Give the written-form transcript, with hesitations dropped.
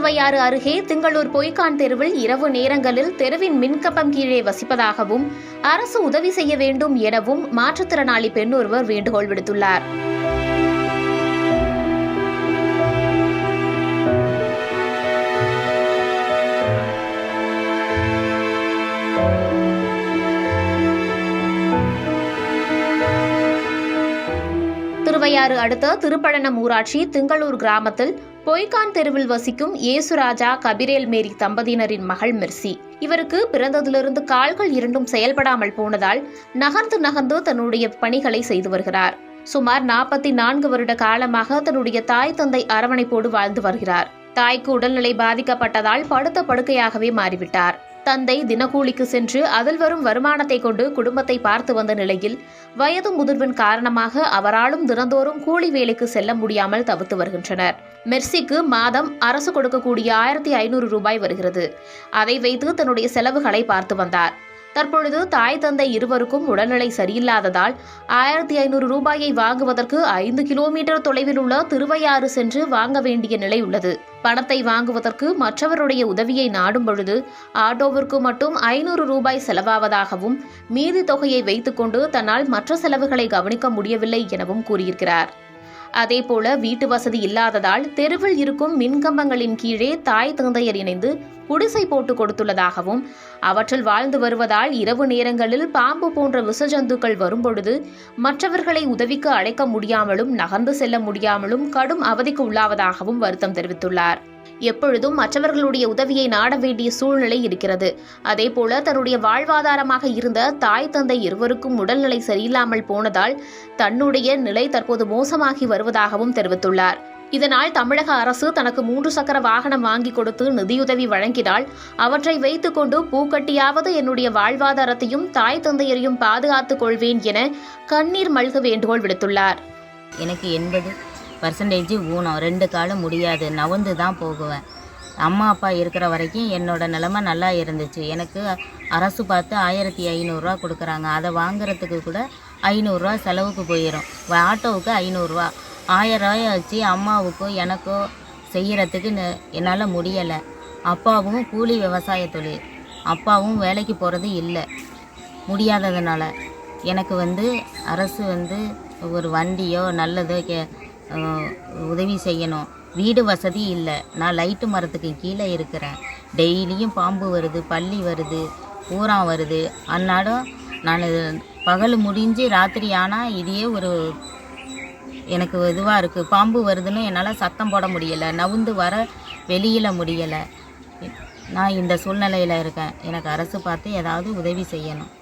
திருவையாறு அருகே திங்களூர் பொய்க்கான் தெருவில் இரவு நேரங்களில் தெருவின் மின்கம்பம் கீழே வசிப்பதாகவும் அரசு உதவி செய்ய வேண்டும் எனவும் மாற்றுத்திறனாளி பெண் ஒருவர் வேண்டுகோள் விடுத்துள்ளார். திருவையாறு அடுத்த திருப்பழனம் ஊராட்சி திங்களூர் கிராமத்தில் பொய்க்கான் தெருவில் வசிக்கும் ஏசுராஜா கபிரேல் மேரி தம்பதியினரின் மகள் மெர்சி. இவருக்கு பிறந்ததிலிருந்து கால்கள் இரண்டும் செயல்படாமல் போனதால் நகர்ந்து தன்னுடைய பணிகளை செய்து வருகிறார். சுமார் 44 வருட காலமாக தன்னுடைய தாய் தந்தை அரவணைப்போடு வாழ்ந்து வருகிறார். தாய்க்கு உடல்நிலை பாதிக்கப்பட்டதால் படுத்த படுக்கையாகவே மாறிவிட்டார். தந்தை தினக்கூலிக்கு சென்று அதில் வரும் வருமானத்தை கொண்டு குடும்பத்தை பார்த்து வந்த நிலையில் வயது முதிர்வின் காரணமாக அவராலும் தினந்தோறும் கூலி வேலைக்கு செல்ல முடியாமல் தவித்து வருகின்றனர். மெர்சிக்கு மாதம் அரசு கொடுக்கக்கூடிய 1500 ரூபாய் வருகிறது. அதை வைத்து தன்னுடைய செலவுகளை பார்த்து வந்தார். தற்பொழுது தாய் தந்தை இருவருக்கும் உடல்நிலை சரியில்லாததால் 1500 ரூபாயை வாங்குவதற்கு 5 கிலோமீட்டர் தொலைவில் உள்ள திருவையாறு சென்று வாங்க வேண்டிய நிலை உள்ளது. பணத்தை வாங்குவதற்கு மற்றவருடைய உதவியை நாடும் பொழுது ஆட்டோவிற்கு மட்டும் 500 ரூபாய் செலவாவதாகவும் மீதி தொகையை வைத்துக்கொண்டு தன்னால் மற்ற செலவுகளை கவனிக்க முடியவில்லை எனவும் கூறியிருக்கிறார். அதேபோல வீட்டு வசதி இல்லாததால் தெருவில் இருக்கும் மின்கம்பங்களின் கீழே தாய் தந்தையர் இணைந்து குடிசை போட்டு கொடுத்துள்ளதாகவும் அவற்றில் வாழ்ந்து வருவதால் இரவு நேரங்களில் பாம்பு போன்ற விஷஜந்துக்கள் வரும்பொழுது மற்றவர்களை உதவிக்கு அழைக்க முடியாமலும் நகர்ந்து செல்ல முடியாமலும் கடும் அவதிக்கு உள்ளாவதாகவும் வருத்தம் தெரிவித்துள்ளார். எப்பொழுதும் மற்றவர்களுடைய உதவியை நாட வேண்டிய சூழ்நிலை இருக்கிறது. அதேபோல தன்னுடைய வாழ்வாதாரமாக இருந்த தாய் தந்தை இருவருக்கும் உடல்நிலை சரியில்லாமல் போனதால் தன்னுடைய நிலை தற்போது மோசமாகி வருவதாகவும் தெரிவித்துள்ளார். இதனால் தமிழக அரசு தனக்கு 3 சக்கர வாகனம் வாங்கி கொடுத்து நிதியுதவி வழங்கினால் அவற்றை வைத்துக்கொண்டு பூக்கட்டியாவது என்னுடைய வாழ்வாதாரத்தையும் தாய் தந்தையரையும் பாதுகாத்துக் கொள்வேன் என கண்ணீர் மல்க வேண்டுகோள் விடுத்துள்ளார். எனக்கு 80% ஊனம், 2 காலும் முடியாது, நவந்து தான் போகுவேன். அம்மா அப்பா இருக்கிற வரைக்கும் என்னோட நிலைமை நல்லா இருந்துச்சு. எனக்கு அரசு பார்த்து 1500 ரூபா கொடுக்குறாங்க. அதை வாங்குறதுக்கு கூட 500 ரூபா செலவுக்கு போயிடும். ஆட்டோவுக்கு 500 ரூபா, 1000 ரூபாயை வச்சு அம்மாவுக்கோ எனக்கோ செய்கிறதுக்கு என்னால் முடியலை. அப்பாவும் கூலி விவசாய தொழில், அப்பாவும் வேலைக்கு போகிறது இல்லை. முடியாததுனால எனக்கு அரசு ஒரு வண்டியோ நல்லதோ உதவி செய்யணும். வீடு வசதி இல்லை. நான் லைட்டு மரத்துக்கு கீழே இருக்கிறேன். டெய்லியும் பாம்பு வருது, பல்லி வருது, பூரான் வருது. அன்னாடம் நான் பகல் முடிஞ்சு ராத்திரி ஆனால் இதையே எனக்கு இதுவாக இருக்குது. பாம்பு வருதுன்னு என்னால் சத்தம் போட முடியலை, நவுந்து வர வெளியில் முடியலை. நான் இந்த சூழ்நிலையில் இருக்கேன். எனக்கு அரசு பார்த்து ஏதாவது உதவி செய்யணும்.